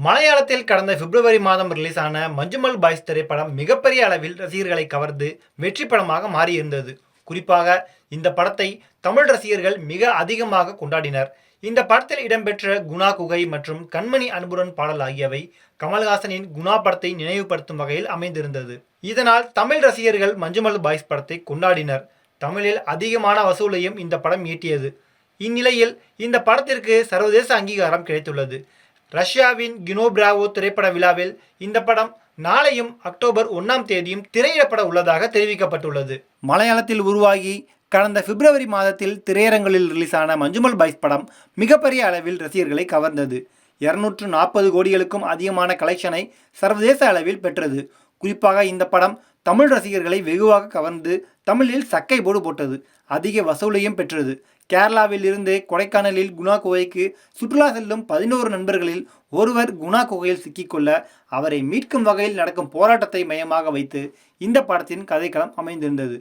மலையாளத்தில் கடந்த பிப்ரவரி மாதம் ரிலீஸ் ஆன மஞ்சுமல் பாய்ஸ் திரைப்படம் மிகப்பெரிய அளவில் ரசிகர்களை கவர்ந்து வெற்றி படமாக மாறியிருந்தது. குறிப்பாக இந்த படத்தை தமிழ் ரசிகர்கள் மிக அதிகமாக கொண்டாடினர். இந்த படத்தில் இடம்பெற்ற குணா குகை மற்றும் கண்மணி அன்புடன் பாடல் ஆகியவை கமல்ஹாசனின் குணா படத்தை நினைவுபடுத்தும் வகையில் அமைந்திருந்தது. இதனால் தமிழ் ரசிகர்கள் மஞ்சுமல் பாய்ஸ் படத்தை கொண்டாடினர். தமிழில் அதிகமான வசூலையும் இந்த படம் ஈட்டியது. இந்நிலையில் இந்த படத்திற்கு சர்வதேச அங்கீகாரம் கிடைத்துள்ளது. ரஷ்யாவின் கினோ பிராவோ திரைப்பட விழாவில் இந்த படம் நாளையும் அக்டோபர் 1ஆம் தேதியும் திரையிடப்பட உள்ளதாக தெரிவிக்கப்பட்டுள்ளது. மலையாளத்தில் உருவாகி கடந்த பிப்ரவரி மாதத்தில் திரையரங்களில் ரிலீஸான மஞ்சுமல் பாய்ஸ் படம் மிகப்பெரிய அளவில் ரசிகர்களை கவர்ந்தது. 240 கோடிகளுக்கும் அதிகமான கலெக்ஷனை சர்வதேச அளவில் பெற்றது. குறிப்பாக இந்த படம் தமிழ் ரசிகர்களை வெகுவாக கவர்ந்து தமிழில் சக்கை போடு போட்டது. அதிக வசூலையும் பெற்றது. கேரளாவில் இருந்து கொடைக்கானலில் குணா குகைக்கு சுற்றுலா செல்லும் 11 நண்பர்களில் ஒருவர் குணா குகையில் சிக்கிக்கொள்ள அவரை மீட்கும் வகையில் நடக்கும் போராட்டத்தை மையமாக வைத்து இந்த படத்தின் கதைக்களம் அமைந்திருந்தது.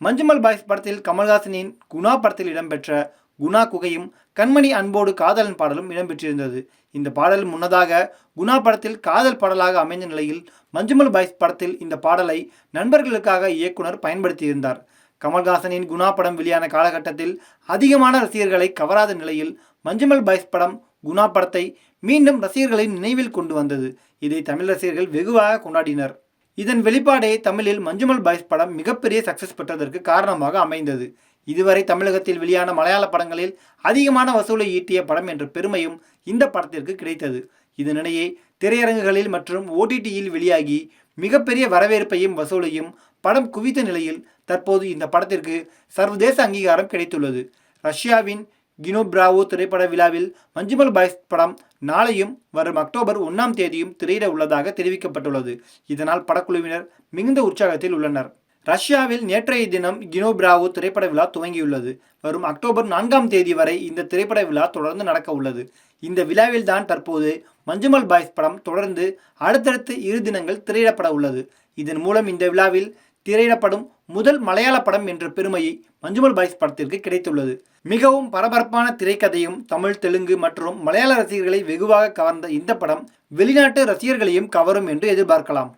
மஞ்சுமல் பாய்ஸ் படத்தில் கமல்ஹாசனின் குணா படத்தில் இடம்பெற்ற குணா குகையும் கண்மணி அன்போடு காதலன் பாடலும் இடம்பெற்றிருந்தது. இந்த பாடல் முன்னதாக குணா படத்தில் காதல் பாடலாக அமைந்த நிலையில் மஞ்சுமல் பாய்ஸ் படத்தில் இந்த பாடலை நண்பர்களுக்காக இயக்குனர் பயன்படுத்தியிருந்தார். கமல்ஹாசனின் குணா படம் வெளியான காலகட்டத்தில் அதிகமான ரசிகர்களை கவராத நிலையில் மஞ்சுமல் பாய்ஸ் படம் குணா படத்தை மீண்டும் ரசிகர்களின் நினைவில் கொண்டு வந்தது. இதை தமிழ் ரசிகர்கள் வெகுவாக கொண்டாடினர். இதன் வெளிப்பாடே தமிழில் மஞ்சுமல் பாய்ஸ் படம் மிகப்பெரிய சக்சஸ் பெற்றதற்கு காரணமாக அமைந்தது. இதுவரை தமிழகத்தில் வெளியான மலையாள படங்களில் அதிகமான வசூலை ஈட்டிய படம் என்ற பெருமையும் இந்த படத்திற்கு கிடைத்தது. இதனிடையே திரையரங்குகளில் மற்றும் OTTயில் வெளியாகி மிகப்பெரிய வரவேற்பையும் வசூலையும் படம் குவித்த நிலையில் தற்போது இந்த படத்திற்கு சர்வதேச அங்கீகாரம் கிடைத்துள்ளது. ரஷ்யாவின் கினோ பிராவோ திரைப்பட விழாவில் மஞ்சுமல் பாய்ஸ் படம் நாளையும் வரும் அக்டோபர் 1ஆம் தேதியும் திரையிட உள்ளதாக தெரிவிக்கப்பட்டுள்ளது. இதனால் படக்குழுவினர் மிகுந்த உற்சாகத்தில் உள்ளனர். ரஷ்யாவில் நேற்றைய தினம் கினோ பிராவோ திரைப்பட விழா துவங்கியுள்ளது. வரும் அக்டோபர் 4ஆம் தேதி வரை இந்த திரைப்பட விழா தொடர்ந்து நடக்க உள்ளது. இந்த விழாவில் தான் தற்போது மஞ்சுமல் பாய்ஸ் படம் தொடர்ந்து அடுத்தடுத்து 2 தினங்கள் திரையிடப்பட உள்ளது. இதன் மூலம் இந்த விழாவில் திரையிடப்படும் முதல் மலையாள படம் என்ற பெருமையை மஞ்சுமல் பாய்ஸ் படத்திற்கு கிடைத்துள்ளது. மிகவும் பரபரப்பான திரைக்கதையும் தமிழ், தெலுங்கு மற்றும் மலையாள ரசிகர்களை வெகுவாக கவர்ந்த இந்த படம் வெளிநாட்டு ரசிகர்களையும் கவரும் என்று எதிர்பார்க்கலாம்.